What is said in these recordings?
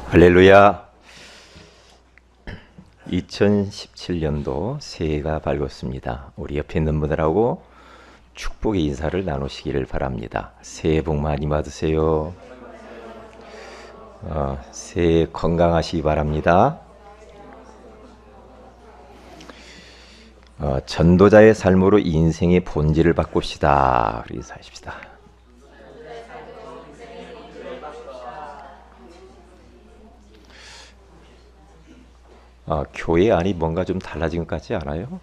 할렐루야. 2017년도 새해가 밝았습니다. 우리 옆에 있는 분들하고 축복의 인사를 나누시기를 바랍니다. 새해 복 많이 받으세요. 새해 건강하시기 바랍니다. 전도자의 삶으로 인생의 본질을 바꿉시다. 우리 인사하십시다. 교회 안이 뭔가 좀 달라진 것 같지 않아요?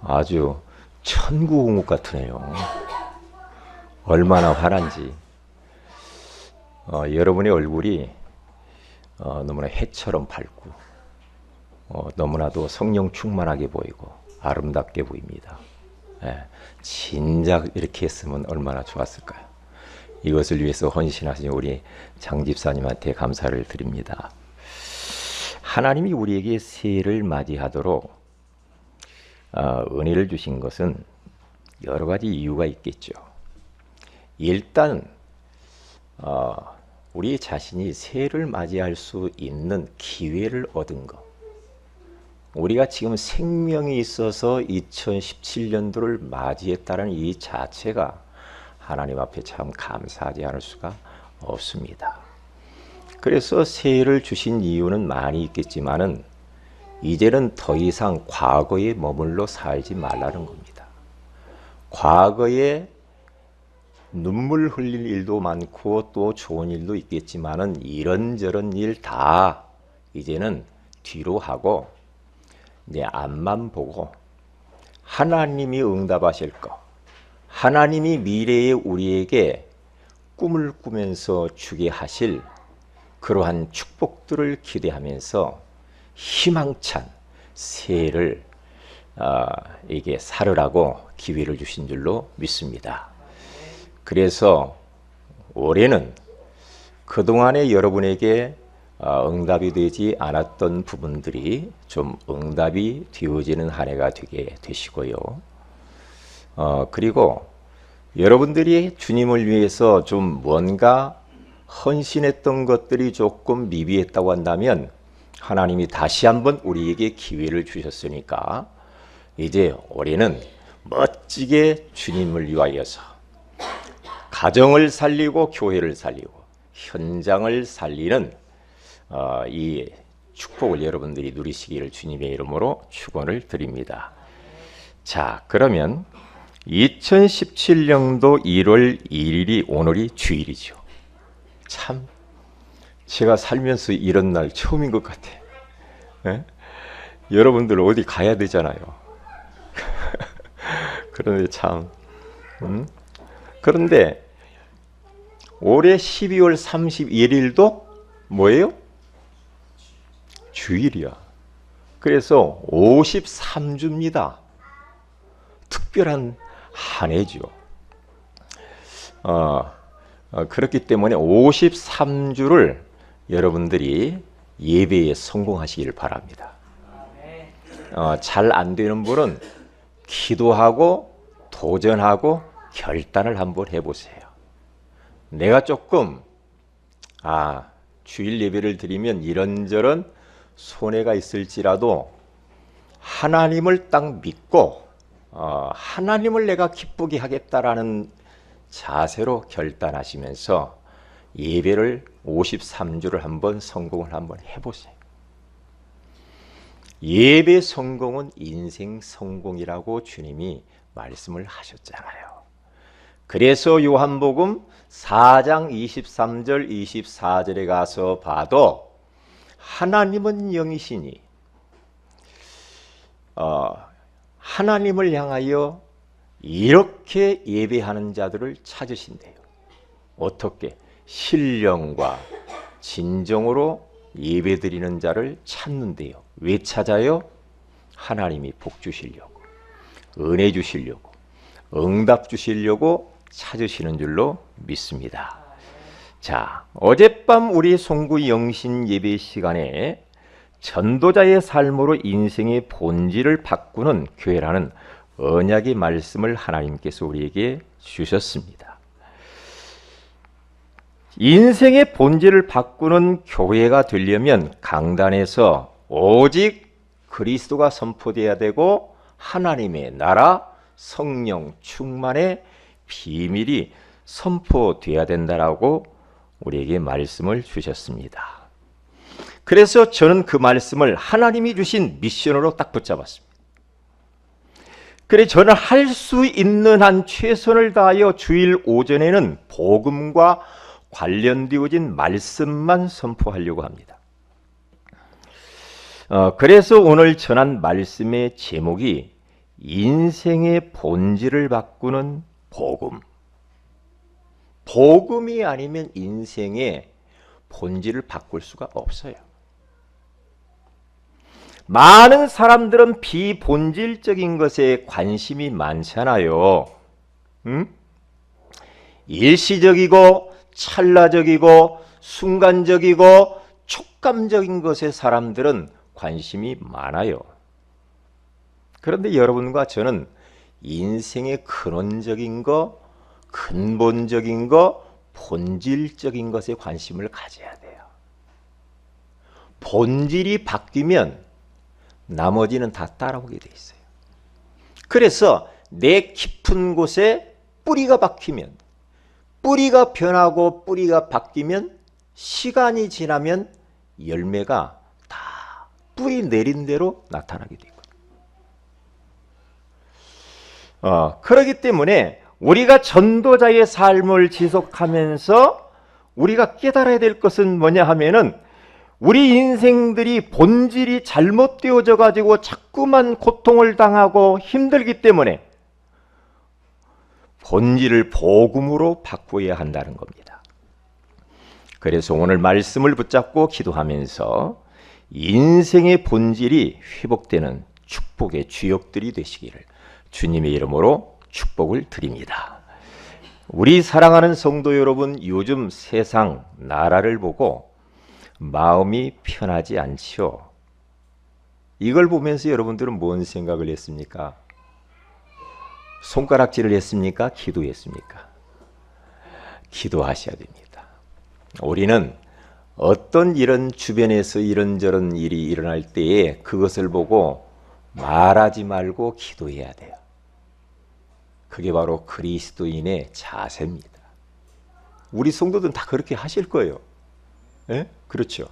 아주 천국 온 것 같으네요. 얼마나 환한지. 여러분의 얼굴이 너무나 해처럼 밝고 너무나도 성령 충만하게 보이고 아름답게 보입니다. 진작 이렇게 했으면 얼마나 좋았을까요? 이것을 위해서 헌신하신 우리 장 집사님한테 감사를 드립니다. 하나님이 우리에게 새해를 맞이하도록 은혜를 주신 것은 여러 가지 이유가 있겠죠. 일단 우리 자신이 새해를 맞이할 수 있는 기회를 얻은 것. 우리가 지금 생명이 있어서 2017년도를 맞이했다는 이 자체가 하나님 앞에 참 감사하지 않을 수가 없습니다. 그래서 새해를 주신 이유는 많이 있겠지만은 이제는 더 이상 과거에 머물러 살지 말라는 겁니다. 과거에 눈물 흘릴 일도 많고 또 좋은 일도 있겠지만은 이런저런 일 다 이제는 뒤로 하고 이제 앞만 보고 하나님이 응답하실 것, 하나님이 미래에 우리에게 꿈을 꾸면서 주게 하실 그러한 축복들을 기대하면서 희망찬 새해를 이게 살으라고 기회를 주신 줄로 믿습니다. 그래서 올해는 그동안에 여러분에게 응답이 되지 않았던 부분들이 좀 응답이 되어지는 한 해가 되게 되시고요. 그리고 여러분들이 주님을 위해서 좀 뭔가 헌신했던 것들이 조금 미비했다고 한다면 하나님이 다시 한번 우리에게 기회를 주셨으니까 이제 올해는 멋지게 주님을 위하여서 가정을 살리고 교회를 살리고 현장을 살리는 이 축복을 여러분들이 누리시기를 주님의 이름으로 축원을 드립니다. 자, 그러면 2017년도 1월 1일이 오늘이 주일이죠. 참 제가 살면서 이런 날 처음인 것 같아. 여러분들 어디 가야 되잖아요. 그런데 참 그런데 올해 12월 31일도 뭐예요? 주일이야. 그래서 53주입니다. 특별한 한 해죠. 그렇기 때문에 53주를 여러분들이 예배에 성공하시기를 바랍니다. 잘 안 되는 분은 기도하고 도전하고 결단을 한번 해보세요. 내가 조금 주일 예배를 드리면 이런저런 손해가 있을지라도 하나님을 딱 믿고 하나님을 내가 기쁘게 하겠다라는 자세로 결단하시면서 예배를 53주를 한번 성공을 한번 해보세요. 예배 성공은 인생 성공이라고 주님이 말씀을 하셨잖아요. 그래서 요한복음 4장 23절 24절에 가서 봐도 하나님은 영이시니 하나님을 향하여 이렇게 예배하는 자들을 찾으신대요. 어떻게? 신령과 진정으로 예배드리는 자를 찾는데요. 왜 찾아요? 하나님이 복 주시려고, 은혜 주시려고, 응답 주시려고 찾으시는 줄로 믿습니다. 자, 어젯밤 우리 송구 영신 예배 시간에 전도자의 삶으로 인생의 본질을 바꾸는 교회라는 언약의 말씀을 하나님께서 우리에게 주셨습니다. 인생의 본질을 바꾸는 교회가 되려면 강단에서 오직 그리스도가 선포되어야 되고 하나님의 나라, 성령 충만의 비밀이 선포되어야 된다라고 우리에게 말씀을 주셨습니다. 그래서 저는 그 말씀을 하나님이 주신 미션으로 딱 붙잡았습니다. 그래 저는 할 수 있는 한 최선을 다하여 주일 오전에는 복음과 관련되어진 말씀만 선포하려고 합니다. 그래서 오늘 전한 말씀의 제목이 인생의 본질을 바꾸는 복음. 복음이 아니면 인생의 본질을 바꿀 수가 없어요. 많은 사람들은 비본질적인 것에 관심이 많잖아요. 일시적이고 찰나적이고 순간적이고 촉감적인 것에 사람들은 관심이 많아요. 그런데 여러분과 저는 인생의 근원적인 거, 근본적인 거, 본질적인 것에 관심을 가져야 돼요. 본질이 바뀌면 나머지는 다 따라오게 돼 있어요. 그래서 내 깊은 곳에 뿌리가 박히면, 뿌리가 변하고 뿌리가 바뀌면 시간이 지나면 열매가 다 뿌리 내린 대로 나타나게 되고. 그렇기 때문에 우리가 전도자의 삶을 지속하면서 우리가 깨달아야 될 것은 뭐냐 하면은 우리 인생들이 본질이 잘못되어져 가지고 자꾸만 고통을 당하고 힘들기 때문에 본질을 복음으로 바꾸어야 한다는 겁니다. 그래서 오늘 말씀을 붙잡고 기도하면서 인생의 본질이 회복되는 축복의 주역들이 되시기를 주님의 이름으로 축복을 드립니다. 우리 사랑하는 성도 여러분, 요즘 세상 나라를 보고 마음이 편하지 않지요. 이걸 보면서 여러분들은 뭔 생각을 했습니까? 손가락질을 했습니까? 기도했습니까? 기도하셔야 됩니다. 우리는 어떤 이런 주변에서 이런저런 일이 일어날 때에 그것을 보고 말하지 말고 기도해야 돼요. 그게 바로 그리스도인의 자세입니다. 우리 성도들은 다 그렇게 하실 거예요. 예? 그렇죠.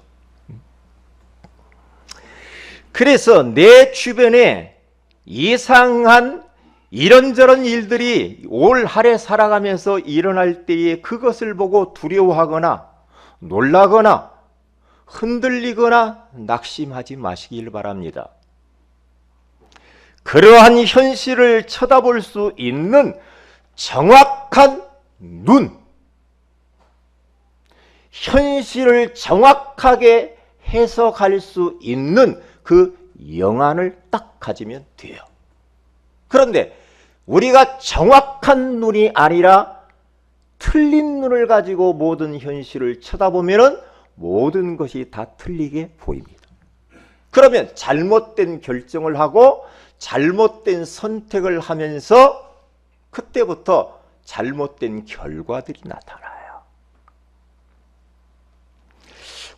그래서 내 주변에 이상한 이런저런 일들이 올 한해 살아가면서 일어날 때에 그것을 보고 두려워하거나 놀라거나 흔들리거나 낙심하지 마시길 바랍니다. 그러한 현실을 쳐다볼 수 있는 정확한 눈, 현실을 정확하게 해석할 수 있는 그 영안을 딱 가지면 돼요. 그런데 우리가 정확한 눈이 아니라 틀린 눈을 가지고 모든 현실을 쳐다보면 모든 것이 다 틀리게 보입니다. 그러면 잘못된 결정을 하고 잘못된 선택을 하면서 그때부터 잘못된 결과들이 나타나요.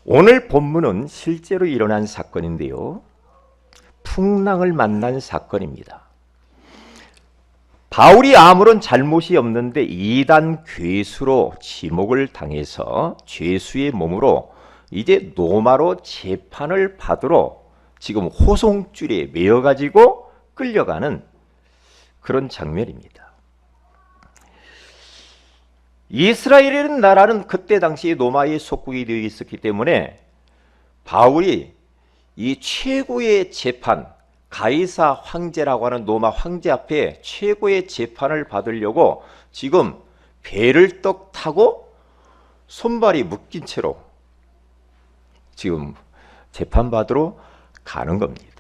오늘 본문은 실제로 일어난 사건인데요. 풍랑을 만난 사건입니다. 바울이 아무런 잘못이 없는데 이단 괴수로 지목을 당해서 죄수의 몸으로 이제 로마로 재판을 받으러 지금 호송줄에 매여가지고 끌려가는 그런 장면입니다. 이스라엘이라는 나라는 그때 당시 로마의 속국이 되어 있었기 때문에 바울이 이 최고의 재판, 가이사 황제라고 하는 로마 황제 앞에 최고의 재판을 받으려고 지금 배를 떡 타고 손발이 묶인 채로 지금 재판받으러 가는 겁니다.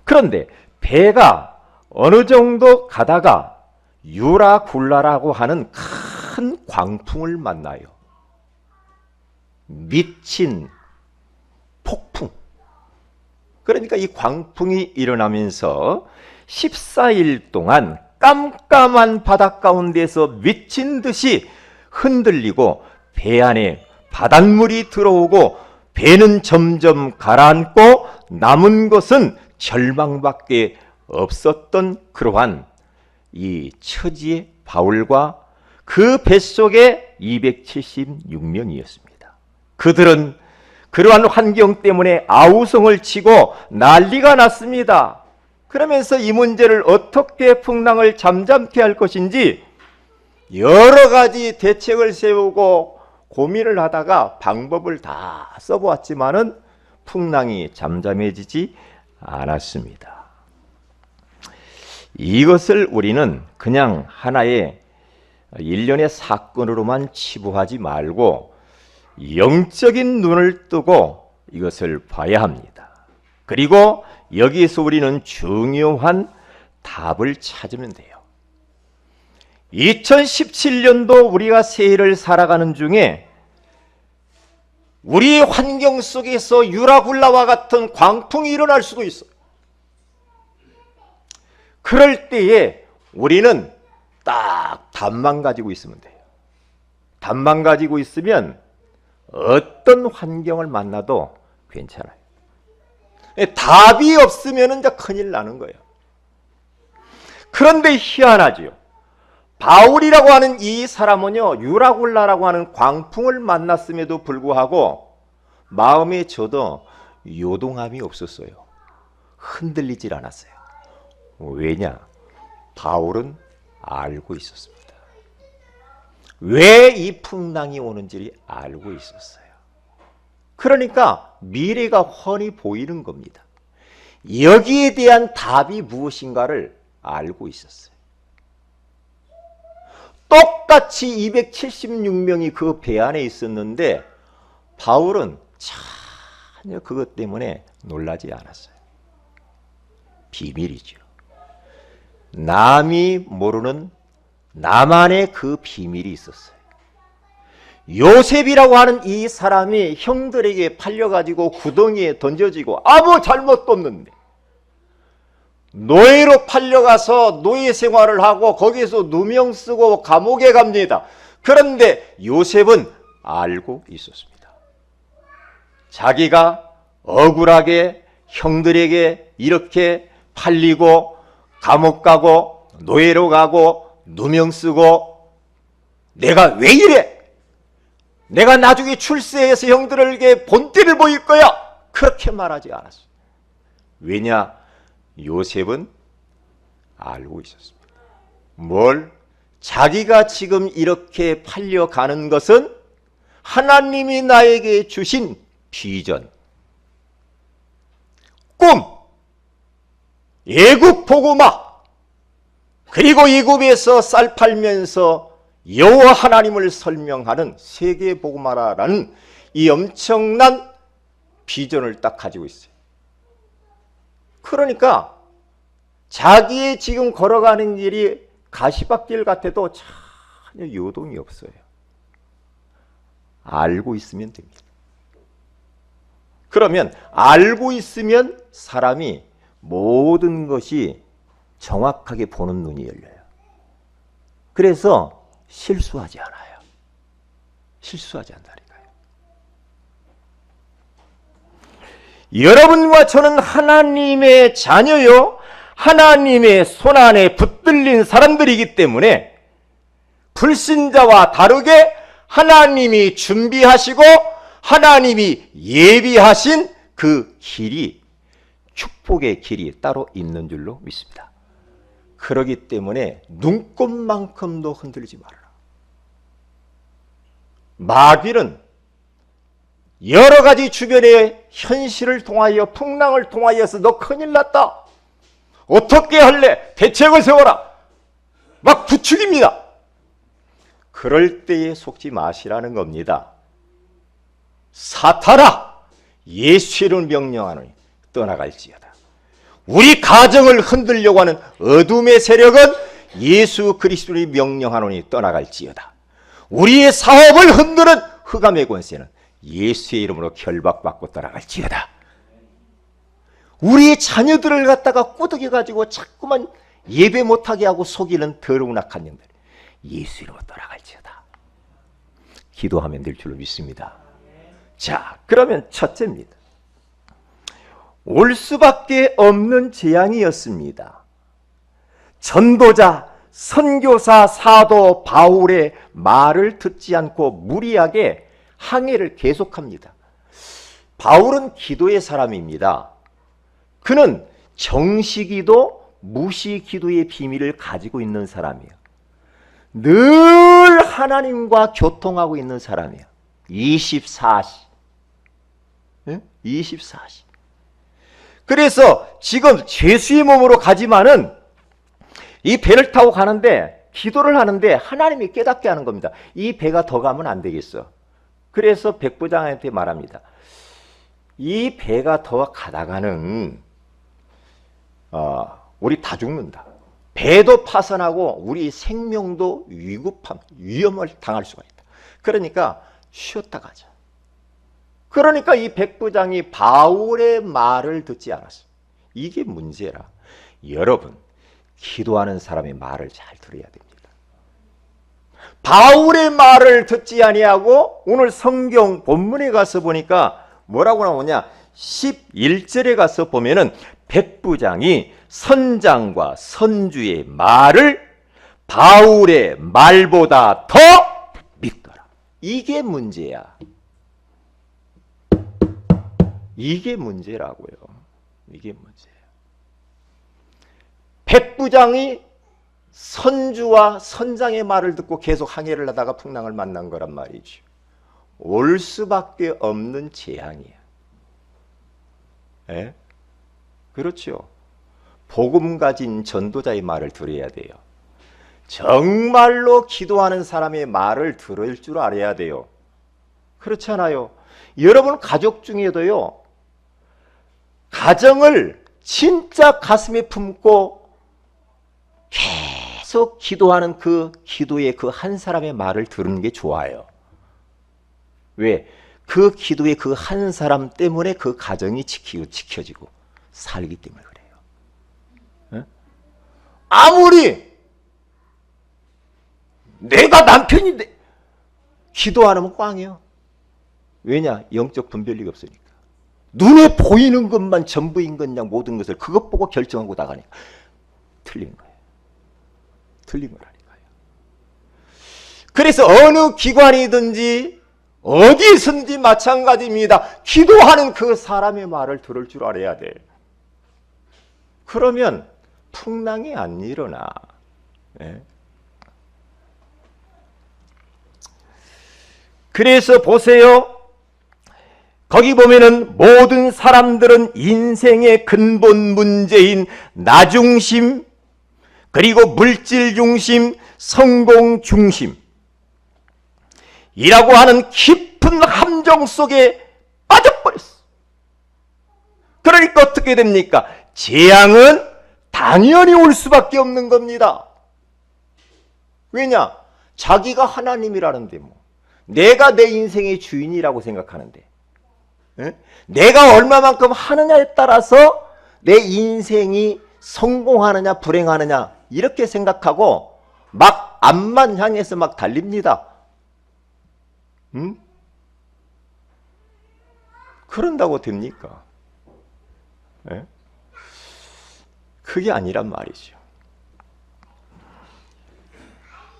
그런데 배가 어느 정도 가다가 유라굴라라고 하는 큰 광풍을 만나요. 미친 폭풍. 그러니까 이 광풍이 일어나면서 14일 동안 깜깜한 바닷 가운데서 미친 듯이 흔들리고 배 안에 바닷물이 들어오고 배는 점점 가라앉고 남은 것은 절망밖에 없었던 그러한 이 처지의 바울과 그 뱃속에 276명이었습니다. 그들은 그러한 환경 때문에 아우성을 치고 난리가 났습니다. 그러면서 이 문제를 어떻게 풍랑을 잠잠케 할 것인지 여러 가지 대책을 세우고 고민을 하다가 방법을 다 써보았지만은 풍랑이 잠잠해지지 않았습니다. 이것을 우리는 그냥 하나의 일련의 사건으로만 치부하지 말고 영적인 눈을 뜨고 이것을 봐야 합니다. 그리고 여기에서 우리는 중요한 답을 찾으면 돼요. 2017년도 우리가 새해를 살아가는 중에 우리 환경 속에서 유라굴라와 같은 광풍이 일어날 수도 있어요. 그럴 때에 우리는 딱 답만 가지고 있으면 돼요. 답만 가지고 있으면 어떤 환경을 만나도 괜찮아요. 답이 없으면 이제 큰일 나는 거예요. 그런데 희한하지요. 바울이라고 하는 이 사람은요, 유라굴라라고 하는 광풍을 만났음에도 불구하고 마음에 저도 요동함이 없었어요. 흔들리질 않았어요. 왜냐? 바울은 알고 있었습니다. 왜 이 풍랑이 오는지를 알고 있었어요. 그러니까 미래가 훤히 보이는 겁니다. 여기에 대한 답이 무엇인가를 알고 있었어요. 똑같이 276명이 그 배 안에 있었는데 바울은 전혀 그것 때문에 놀라지 않았어요. 비밀이죠. 남이 모르는 나만의 그 비밀이 있었어요. 요셉이라고 하는 이 사람이 형들에게 팔려가지고 구덩이에 던져지고 아무 잘못도 없는데 노예로 팔려가서 노예 생활을 하고 거기에서 누명 쓰고 감옥에 갑니다. 그런데 요셉은 알고 있었습니다. 자기가 억울하게 형들에게 이렇게 팔리고 감옥 가고 노예로 가고 누명 쓰고 내가 왜 이래? 내가 나중에 출세해서 형들에게 본때를 보일 거야. 그렇게 말하지 않았어요. 왜냐? 요셉은 알고 있었습니다. 뭘? 자기가 지금 이렇게 팔려가는 것은 하나님이 나에게 주신 비전, 꿈, 애굽 복음화, 그리고 애굽에서 쌀 팔면서 여호와 하나님을 설명하는 세계 복음화라는 이 엄청난 비전을 딱 가지고 있어요. 그러니까 자기의 지금 걸어가는 길이 가시밭길 같아도 전혀 요동이 없어요. 알고 있으면 됩니다. 그러면 알고 있으면 사람이 모든 것이 정확하게 보는 눈이 열려요. 그래서 실수하지 않아요. 실수하지 않다니까요. 여러분과 저는 하나님의 자녀요, 하나님의 손안에 붙들린 사람들이기 때문에 불신자와 다르게 하나님이 준비하시고 하나님이 예비하신 그 길이, 축복의 길이 따로 있는 줄로 믿습니다. 그렇기 때문에 눈꽃만큼도 흔들지 말아라. 마귀는 여러 가지 주변의 현실을 통하여 풍랑을 통하여서 너 큰일 났다. 어떻게 할래? 대책을 세워라. 막 부추깁니다. 그럴 때에 속지 마시라는 겁니다. 사탄아, 예수 이름을 명령하노니 떠나갈지어다. 우리 가정을 흔들려고 하는 어둠의 세력은 예수 그리스도를 명령하노니 떠나갈지어다. 우리의 사업을 흔드는 흑암의 권세는 예수의 이름으로 결박받고 떠나갈지어다. 우리의 자녀들을 갖다가 꾸덕여가지고 자꾸만 예배 못하게 하고 속이는 더러운 악한 영들, 예수 이름으로 떠나갈지어다. 기도하면 될 줄로 믿습니다. 자, 그러면 첫째입니다. 올 수밖에 없는 재앙이었습니다. 전도자, 선교사, 사도 바울의 말을 듣지 않고 무리하게 항해를 계속합니다. 바울은 기도의 사람입니다. 그는 정시기도, 무시기도의 비밀을 가지고 있는 사람이에요. 늘 하나님과 교통하고 있는 사람이에요. 24시. 24시. 그래서 지금 죄수의 몸으로 가지만은 이 배를 타고 가는데 기도를 하는데 하나님이 깨닫게 하는 겁니다. 이 배가 더 가면 안 되겠어. 그래서 백부장한테 말합니다. 이 배가 더 가다가는 우리 다 죽는다. 배도 파산하고 우리 생명도 위험을 당할 수가 있다. 그러니까 쉬었다 가자. 그러니까 이 백부장이 바울의 말을 듣지 않았어요. 이게 문제라. 여러분, 기도하는 사람의 말을 잘 들어야 됩니다. 바울의 말을 듣지 아니하고 오늘 성경 본문에 가서 보니까 뭐라고 나오냐? 11절에 가서 보면은 백부장이 선장과 선주의 말을 바울의 말보다 더 믿더라. 이게 문제야. 이게 문제라고요. 이게 문제예요. 백부장이 선주와 선장의 말을 듣고 계속 항해를 하다가 풍랑을 만난 거란 말이죠. 올 수밖에 없는 재앙이야. 예? 그렇죠. 복음 가진 전도자의 말을 들어야 돼요. 정말로 기도하는 사람의 말을 들을 줄 알아야 돼요. 그렇잖아요. 여러분 가족 중에도요, 가정을 진짜 가슴에 품고 계속 기도하는 그 기도의 그 한 사람의 말을 들은 게 좋아요. 왜? 그 기도의 그 한 사람 때문에 그 가정이 지켜지고 살기 때문에 그래요. 아무리 내가 남편인데 기도 안 하면 꽝이요. 왜냐? 영적 분별리가 없으니까. 눈에 보이는 것만 전부인 것냐 모든 것을 그것 보고 결정하고 나가니까 틀린 거예요. 틀린 거라니까요. 그래서 어느 기관이든지 어디선지 마찬가지입니다. 기도하는 그 사람의 말을 들을 줄 알아야 돼. 그러면 풍랑이 안 일어나. 네. 그래서 보세요. 거기 보면은 모든 사람들은 인생의 근본 문제인 나중심, 그리고 물질 중심, 성공 중심 이라고 하는 깊은 함정 속에 빠져버렸어. 그러니까 어떻게 됩니까? 재앙은 당연히 올 수밖에 없는 겁니다. 왜냐? 자기가 하나님이라는데 뭐. 내가 내 인생의 주인이라고 생각하는데 내가 얼마만큼 하느냐에 따라서 내 인생이 성공하느냐 불행하느냐 이렇게 생각하고 막 앞만 향해서 막 달립니다. 그런다고 됩니까? 그게 아니란 말이죠.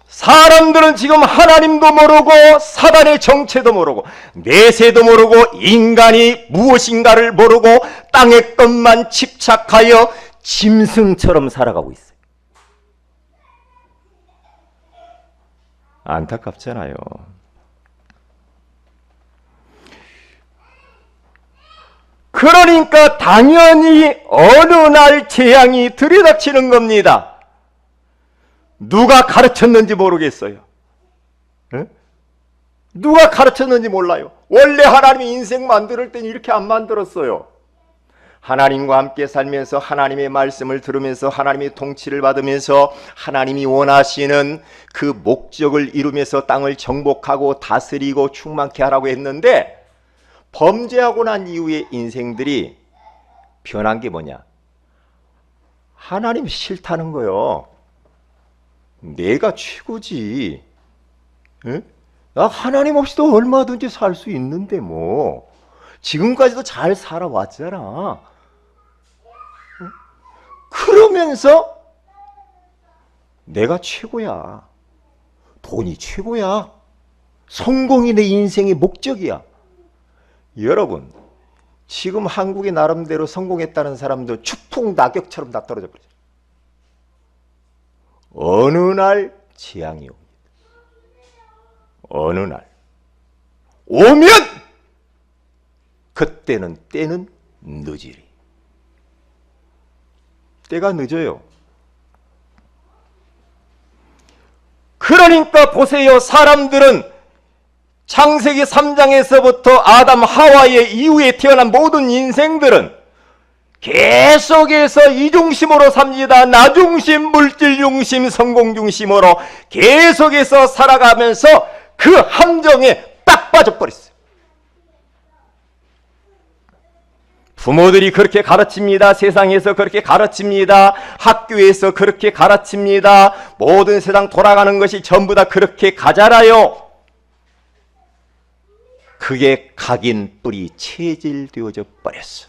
사람들은 지금 하나님도 모르고 사단의 정체도 모르고 내세도 모르고 인간이 무엇인가를 모르고 땅의 것만 집착하여 짐승처럼 살아가고 있어요. 안타깝잖아요. 그러니까 당연히 어느 날 재앙이 들이닥치는 겁니다. 누가 가르쳤는지 모르겠어요. 누가 가르쳤는지 몰라요. 원래 하나님이 인생 만들 때는 이렇게 안 만들었어요. 하나님과 함께 살면서 하나님의 말씀을 들으면서 하나님의 통치를 받으면서 하나님이 원하시는 그 목적을 이루면서 땅을 정복하고 다스리고 충만케 하라고 했는데 범죄하고 난 이후의 인생들이 변한 게 뭐냐? 하나님 싫다는 거요. 내가 최고지. 응? 나 하나님 없이도 얼마든지 살 수 있는데 뭐. 지금까지도 잘 살아왔잖아. 그러면서 내가 최고야. 돈이 최고야. 성공이 내 인생의 목적이야. 여러분, 지금 한국이 나름대로 성공했다는 사람들 추풍 낙엽처럼 다 떨어져 버리죠. 어느 날 재앙이 옵니다. 어느 날 오면 그때는 때는 늦으리. 때가 늦어요. 그러니까 보세요. 사람들은 창세기 3장에서부터 아담 하와의 이후에 태어난 모든 인생들은 계속해서 이중심으로 삽니다. 나중심, 물질중심, 성공중심으로 계속해서 살아가면서 그 함정에 딱 빠져버렸어요. 부모들이 그렇게 가르칩니다. 세상에서 그렇게 가르칩니다. 학교에서 그렇게 가르칩니다. 모든 세상 돌아가는 것이 전부 다 그렇게 가잖아요. 그게 각인 뿌리 체질되어져 버렸어.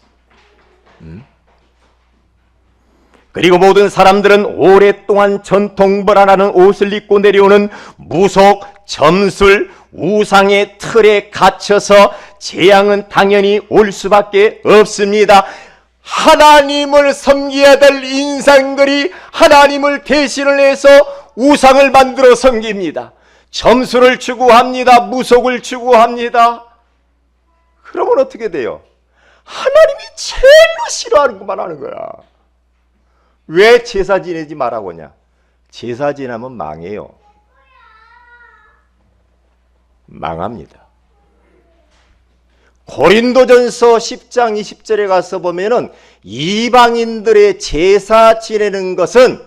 그리고 모든 사람들은 오랫동안 전통벌안하는 옷을 입고 내려오는 무속, 점술, 우상의 틀에 갇혀서 재앙은 당연히 올 수밖에 없습니다. 하나님을 섬겨야 될 인간들이 하나님을 대신을 해서 우상을 만들어 섬깁니다. 점수를 추구합니다. 무속을 추구합니다. 그러면 어떻게 돼요? 하나님이 제일로 싫어하는 것만 하는 거야. 왜 제사 지내지 말라고 하냐? 제사 지내면 망해요. 망합니다. 고린도전서 10장 20절에 가서 보면은 이방인들의 제사 지내는 것은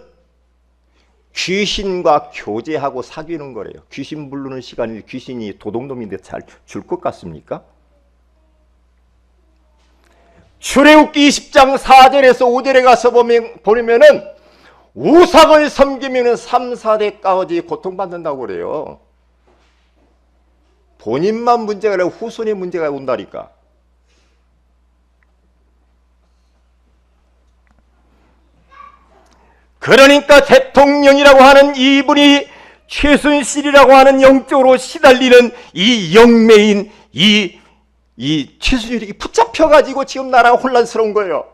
귀신과 교제하고 사귀는 거래요. 귀신 부르는 시간에 귀신이 도둑놈인데 잘 줄 것 같습니까? 출애굽기 20장 4절에서 5절에 가서 보면은 우상을 섬기면 3, 4대까지 고통받는다고 그래요. 본인만 문제가 아니라 후손의 문제가 온다니까. 그러니까 대통령이라고 하는 이분이 최순실이라고 하는 영적으로 시달리는 이 영매인 이 최순실이 붙잡혀가지고 지금 나라가 혼란스러운 거예요.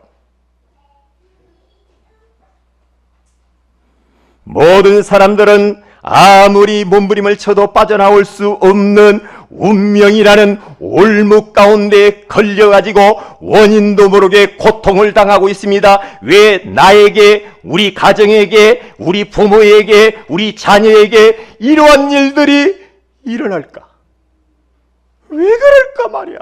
모든 사람들은 아무리 몸부림을 쳐도 빠져나올 수 없는 운명이라는 올무 가운데 걸려가지고 원인도 모르게 고통을 당하고 있습니다. 왜 나에게, 우리 가정에게, 우리 부모에게, 우리 자녀에게 이러한 일들이 일어날까? 왜 그럴까 말이야.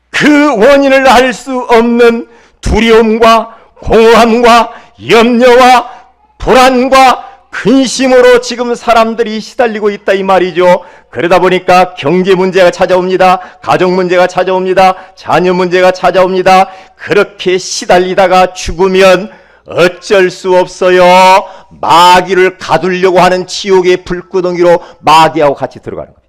그 원인을 알 수 없는 두려움과 공허함과 염려와 불안과 근심으로 지금 사람들이 시달리고 있다 이 말이죠. 그러다 보니까 경제 문제가 찾아옵니다. 가정 문제가 찾아옵니다. 자녀 문제가 찾아옵니다. 그렇게 시달리다가 죽으면 어쩔 수 없어요. 마귀를 가두려고 하는 지옥의 불구덩이로 마귀하고 같이 들어가는 겁니다.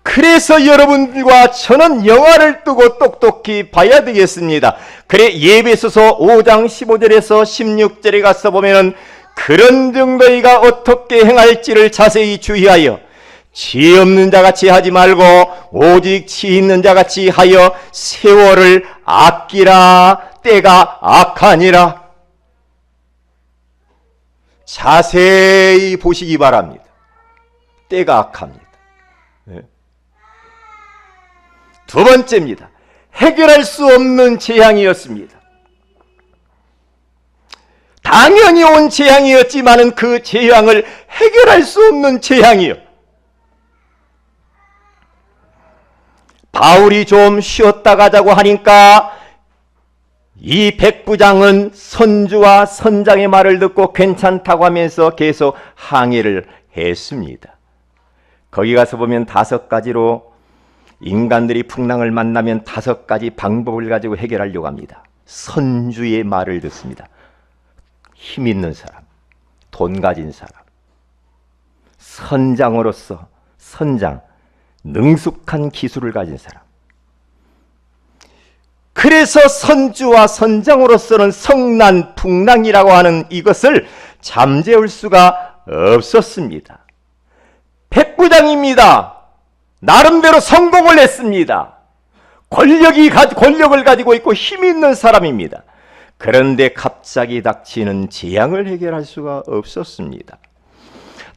그래서 여러분들과 저는 영화를 뜨고 똑똑히 봐야 되겠습니다. 그래 예배소서 5장 15절에서 16절에 가서 보면은 그런 정도이가 어떻게 행할지를 자세히 주의하여 지 없는 자같이 하지 말고 오직 지 있는 자같이 하여 세월을 아끼라. 때가 악하니라. 자세히 보시기 바랍니다. 때가 악합니다. 네. 두 번째입니다. 해결할 수 없는 재앙이었습니다. 당연히 온 재앙이었지만은 그 재앙을 해결할 수 없는 재앙이요. 바울이 좀 쉬었다 가자고 하니까 이 백부장은 선주와 선장의 말을 듣고 괜찮다고 하면서 계속 항의를 했습니다. 거기 가서 보면 5가지로 인간들이 풍랑을 만나면 5가지 방법을 가지고 해결하려고 합니다. 선주의 말을 듣습니다. 힘 있는 사람, 돈 가진 사람, 선장으로서 선장, 능숙한 기술을 가진 사람. 그래서 선주와 선장으로서는 성난풍랑이라고 하는 이것을 잠재울 수가 없었습니다. 백부장입니다. 나름대로 성공을 했습니다. 권력을 가지고 있고 힘이 있는 사람입니다. 그런데 갑자기 닥치는 재앙을 해결할 수가 없었습니다.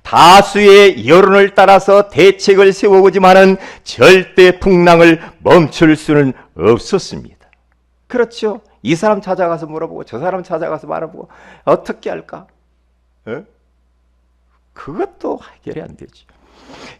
다수의 여론을 따라서 대책을 세워보지만은 절대 풍랑을 멈출 수는 없었습니다. 그렇죠? 이 사람 찾아가서 물어보고 저 사람 찾아가서 말해보고 어떻게 할까? 그것도 해결이 안 되죠.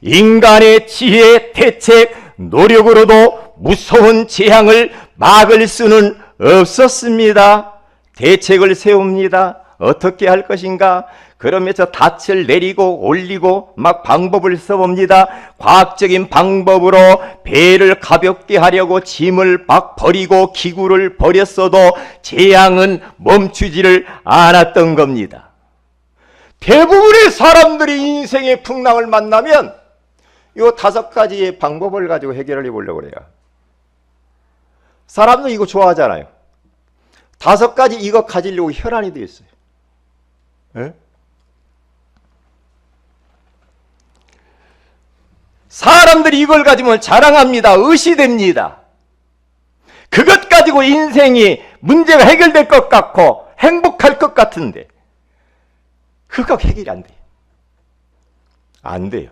인간의 지혜, 대책, 노력으로도 무서운 재앙을 막을 수는 없었습니다. 대책을 세웁니다. 어떻게 할 것인가? 그러면서 닻을 내리고 올리고 막 방법을 써봅니다. 과학적인 방법으로 배를 가볍게 하려고 짐을 막 버리고 기구를 버렸어도 재앙은 멈추지를 않았던 겁니다. 대부분의 사람들이 인생의 풍랑을 만나면 이 5가지의 방법을 가지고 해결을 해보려고 그래요. 사람들 이거 좋아하잖아요. 5가지 이거 가지려고 혈안이 되어 있어요. 에? 사람들이 이걸 가지면 자랑합니다. 의시됩니다. 그것 가지고 인생이 문제가 해결될 것 같고 행복할 것 같은데 그거 해결이 안 돼요. 안 돼요.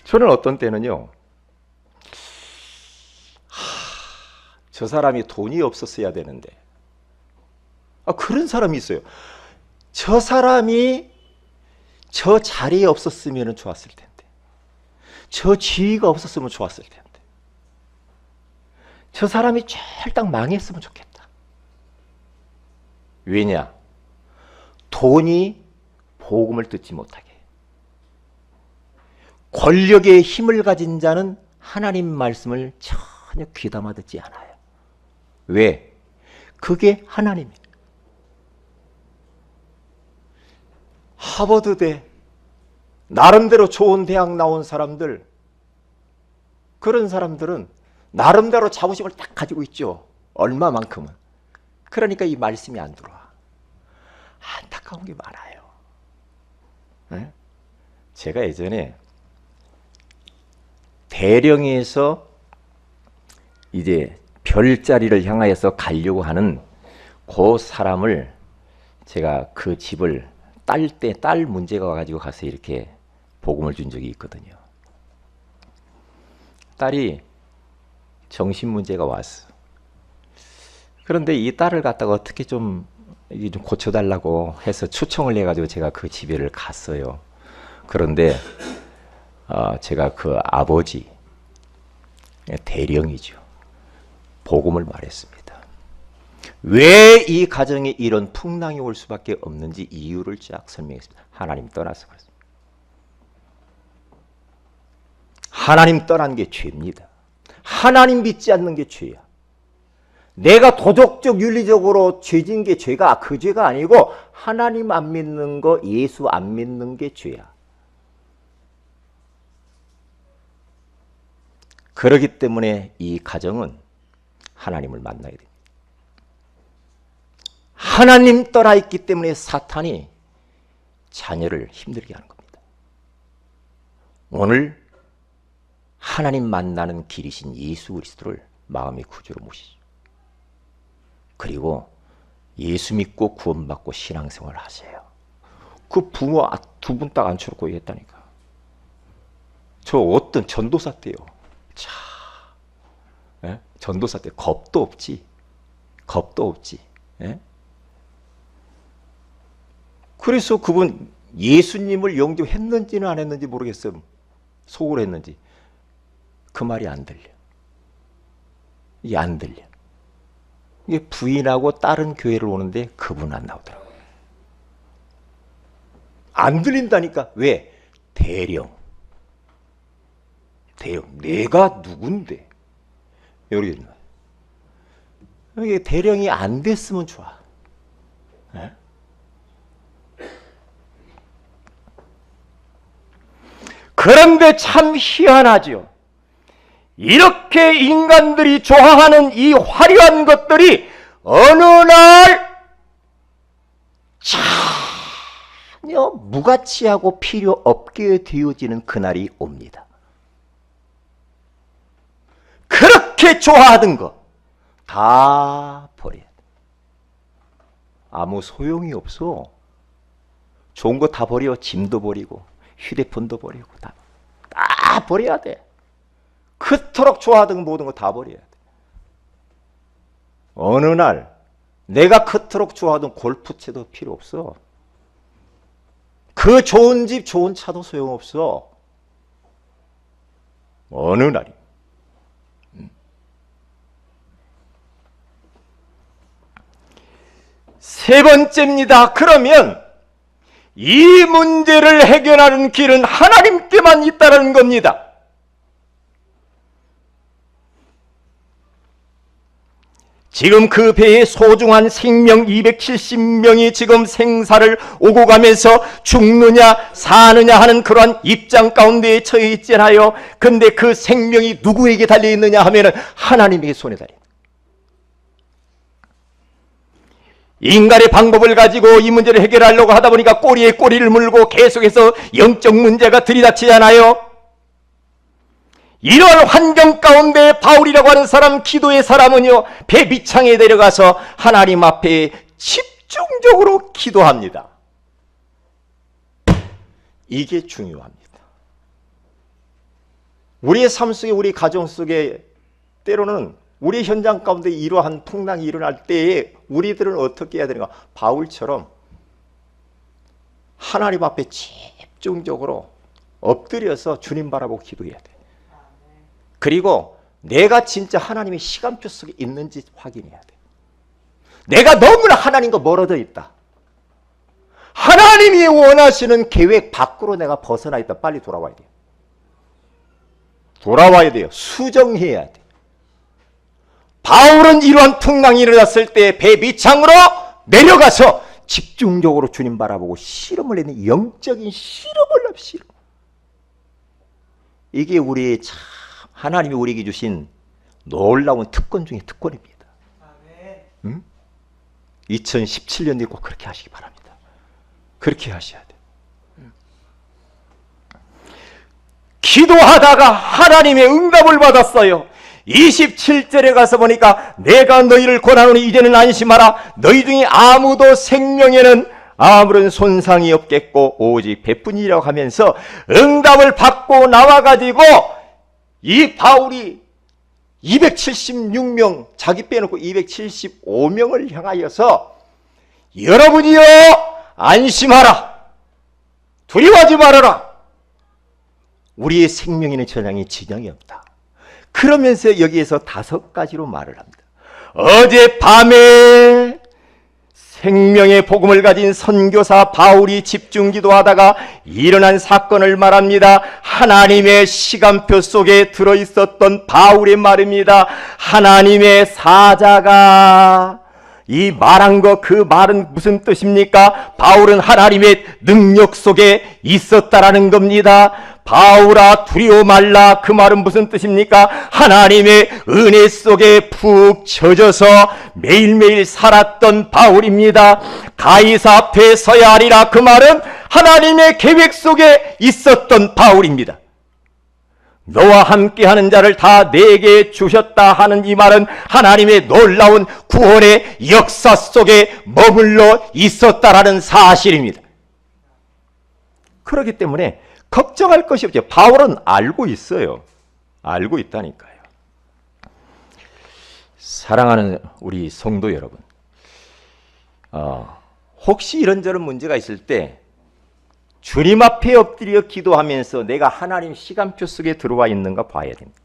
저는 어떤 때는요, 저 사람이 돈이 없었어야 되는데, 그런 사람이 있어요. 저 사람이 저 자리에 없었으면 좋았을 텐데, 저 지위가 없었으면 좋았을 텐데, 저 사람이 쫄딱 망했으면 좋겠다. 왜냐? 돈이 복음을 듣지 못하게. 권력의 힘을 가진 자는 하나님 말씀을 전혀 귀담아 듣지 않아요. 왜? 그게 하나님이에요. 하버드대, 나름대로 좋은 대학 나온 사람들, 그런 사람들은 나름대로 자부심을 딱 가지고 있죠. 얼마만큼은. 그러니까 이 말씀이 안 들어와. 안타까운 게 많아요. 네? 제가 예전에 대령에서 이제 별자리를 향하여서 가려고 하는 그 사람을 제가 그 집을 딸 문제가 와가지고 가서 이렇게 복음을 준 적이 있거든요. 딸이 정신 문제가 왔어. 그런데 이 딸을 갖다가 어떻게 좀 고쳐달라고 해서 초청을 해가지고 제가 그 집에를 갔어요. 그런데 제가 그 아버지, 대령이죠. 복음을 말했습니다. 왜 이 가정에 이런 풍랑이 올 수밖에 없는지 이유를 쫙 설명했습니다. 하나님 떠나서 그렇습니다. 하나님 떠난 게 죄입니다. 하나님 믿지 않는 게 죄야. 내가 도덕적 윤리적으로 죄진 게 죄가 그 죄가 아니고 하나님 안 믿는 거, 예수 안 믿는 게 죄야. 그렇기 때문에 이 가정은 하나님을 만나야 됩니다. 하나님 떠나 있기 때문에 사탄이 자녀를 힘들게 하는 겁니다. 오늘 하나님 만나는 길이신 예수 그리스도를 마음의 구주로 모시죠. 그리고 예수 믿고 구원받고 신앙생활을 하세요. 그 부모 2분 딱 앉혀놓고 얘기했다니까. 저 어떤 전도사 때요. 자, 예? 전도사 때 겁도 없지. 겁도 없지. 예? 그래서 그분 예수님을 영접했는지는 안 했는지 모르겠어요. 속으로 했는지. 그 말이 안 들려. 이게 안 들려. 이게 부인하고 다른 교회를 오는데 그분 안 나오더라고요. 안 들린다니까. 왜? 대령. 내가 누군데? 여기 이게 대령이 안 됐으면 좋아. 네? 그런데 참 희한하죠. 이렇게 인간들이 좋아하는 이 화려한 것들이 어느 날 전혀 무가치하고 필요 없게 되어지는 그날이 옵니다. 그렇게 좋아하던 거 다 버려야 돼. 아무 소용이 없어. 좋은 거 다 버려. 짐도 버리고 휴대폰도 버리고 다 버려야 돼. 그토록 좋아하던 모든 거 다 버려야 돼. 어느 날 내가 그토록 좋아하던 골프채도 필요 없어. 그 좋은 집 좋은 차도 소용없어. 어느 날이. 세 번째입니다. 그러면 이 문제를 해결하는 길은 하나님께만 있다는 겁니다. 지금 그 배에 소중한 생명 270명이 지금 생사를 오고 가면서 죽느냐 사느냐 하는 그러한 입장 가운데에 처해 있잖아요. 근데 그 생명이 누구에게 달려있느냐 하면은 하나님의 손에 달려있다. 인간의 방법을 가지고 이 문제를 해결하려고 하다 보니까 꼬리에 꼬리를 물고 계속해서 영적 문제가 들이닥치잖아요. 이런 환경 가운데 바울이라고 하는 사람, 기도의 사람은요, 배 밑창에 내려가서 하나님 앞에 집중적으로 기도합니다. 이게 중요합니다. 우리의 삶 속에, 우리 가정 속에 때로는 우리 현장 가운데 이러한 풍랑이 일어날 때에 우리들은 어떻게 해야 되는가? 바울처럼 하나님 앞에 집중적으로 엎드려서 주님 바라보고 기도해야 돼. 그리고 내가 진짜 하나님의 시간표 속에 있는지 확인해야 돼. 내가 너무나 하나님과 멀어져 있다. 하나님이 원하시는 계획 밖으로 내가 벗어나 있다. 빨리 돌아와야 돼요. 돌아와야 돼요. 수정해야 돼. 바울은 이러한 풍랑이 일어났을 때 배 밑창으로 내려가서 집중적으로 주님 바라보고 씨름을 했는 영적인 씨름을 씨름. 이게 우리의 참 하나님이 우리에게 주신 놀라운 특권 중에 특권입니다. 응? 2017년도에 꼭 그렇게 하시기 바랍니다. 그렇게 하셔야 돼요. 기도하다가 하나님의 응답을 받았어요. 27절에 가서 보니까 내가 너희를 권하노니 이제는 안심하라. 너희 중에 아무도 생명에는 아무런 손상이 없겠고 오직 배뿐이라고 하면서 응답을 받고 나와가지고 이 바울이 276명, 자기 빼놓고 275명을 향하여서 여러분이여 안심하라. 두려워하지 말아라. 우리의 생명에는 전향이 진영이 없다. 그러면서 여기에서 5가지로 말을 합니다. 어젯밤에 생명의 복음을 가진 선교사 바울이 집중 기도하다가 일어난 사건을 말합니다. 하나님의 시간표 속에 들어있었던 바울의 말입니다. 하나님의 사자가 이 말한 거, 그 말은 무슨 뜻입니까? 바울은 하나님의 능력 속에 있었다라는 겁니다. 바울아 두려워 말라. 그 말은 무슨 뜻입니까? 하나님의 은혜 속에 푹 젖어서 매일매일 살았던 바울입니다. 가이사 앞에 서야 하리라. 그 말은 하나님의 계획 속에 있었던 바울입니다. 너와 함께하는 자를 다 내게 주셨다 하는 이 말은 하나님의 놀라운 구원의 역사 속에 머물러 있었다라는 사실입니다. 그렇기 때문에 걱정할 것이 없죠. 바울은 알고 있어요. 알고 있다니까요. 사랑하는 우리 성도 여러분, 혹시 이런저런 문제가 있을 때 주님 앞에 엎드려 기도하면서 내가 하나님 시간표 속에 들어와 있는가 봐야 됩니다.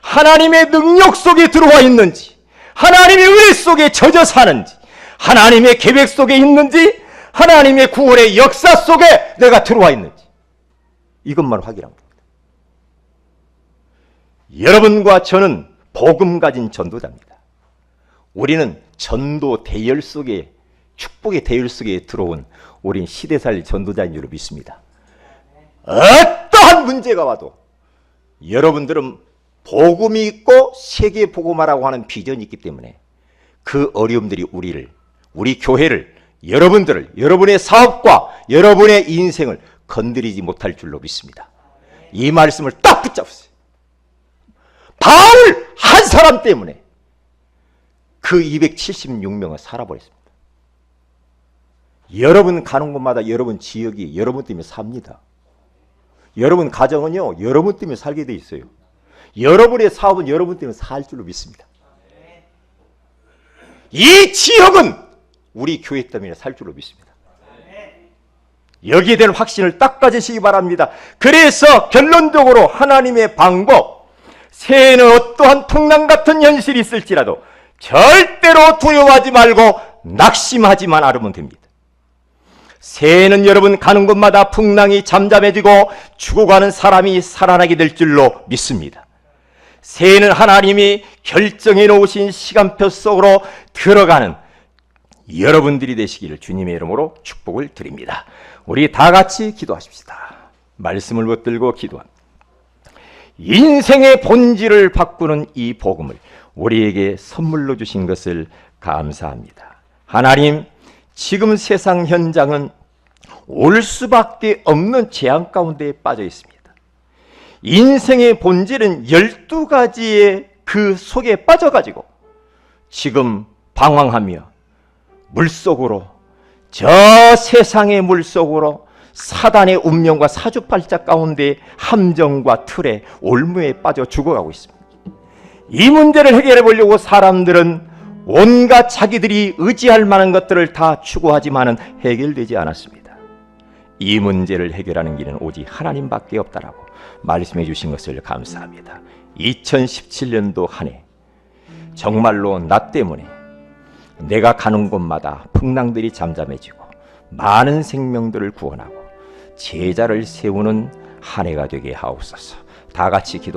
하나님의 능력 속에 들어와 있는지, 하나님의 은혜 속에 젖어 사는지, 하나님의 계획 속에 있는지, 하나님의 구원의 역사 속에 내가 들어와 있는지, 이것만 확인합니다. 여러분과 저는 복음 가진 전도자입니다. 우리는 전도 대열 속에, 축복의 대열 속에 들어온 우린 시대살 전도자인 줄 믿습니다. 어떠한 문제가 와도 여러분들은 복음이 있고 세계 복음화라고 하는 비전이 있기 때문에 그 어려움들이 우리 교회를, 여러분들을, 여러분의 사업과 여러분의 인생을 건드리지 못할 줄로 믿습니다. 이 말씀을 딱 붙잡으세요. 바울 한 사람 때문에 그 276명은 살아버렸습니다. 여러분 가는 곳마다 여러분 지역이 여러분 때문에 삽니다. 여러분 가정은요, 여러분 때문에 살게 돼 있어요. 여러분의 사업은 여러분 때문에 살 줄로 믿습니다. 이 지역은 우리 교회 때문에 살 줄로 믿습니다. 여기에 대한 확신을 딱 가지시기 바랍니다. 그래서 결론적으로 하나님의 방법, 새해에는 어떠한 풍랑 같은 현실이 있을지라도 절대로 두려워하지 말고 낙심하지만 않으면 됩니다. 새해에는 여러분 가는 곳마다 풍랑이 잠잠해지고 죽어가는 사람이 살아나게 될 줄로 믿습니다. 새해에는 하나님이 결정해 놓으신 시간표 속으로 들어가는 여러분들이 되시기를 주님의 이름으로 축복을 드립니다. 우리 다 같이 기도하십시다. 말씀을 붙들고 기도합니다. 인생의 본질을 바꾸는 이 복음을 우리에게 선물로 주신 것을 감사합니다. 하나님, 지금 세상 현장은 올 수밖에 없는 재앙 가운데 빠져 있습니다. 인생의 본질은 12가지의 그 속에 빠져가지고 지금 방황하며 물속으로, 저 세상의 물속으로 사단의 운명과 사주팔자 가운데 함정과 틀에 올무에 빠져 죽어가고 있습니다. 이 문제를 해결해 보려고 사람들은 온갖 자기들이 의지할 만한 것들을 다 추구하지만은 해결되지 않았습니다. 이 문제를 해결하는 길은 오직 하나님밖에 없다라고 말씀해 주신 것을 감사합니다. 2017년도 한 해 정말로 나 때문에 내가 가는 곳마다 풍랑들이 잠잠해지고 많은 생명들을 구원하고 제자를 세우는 한 해가 되게 하옵소서. 다 같이 기도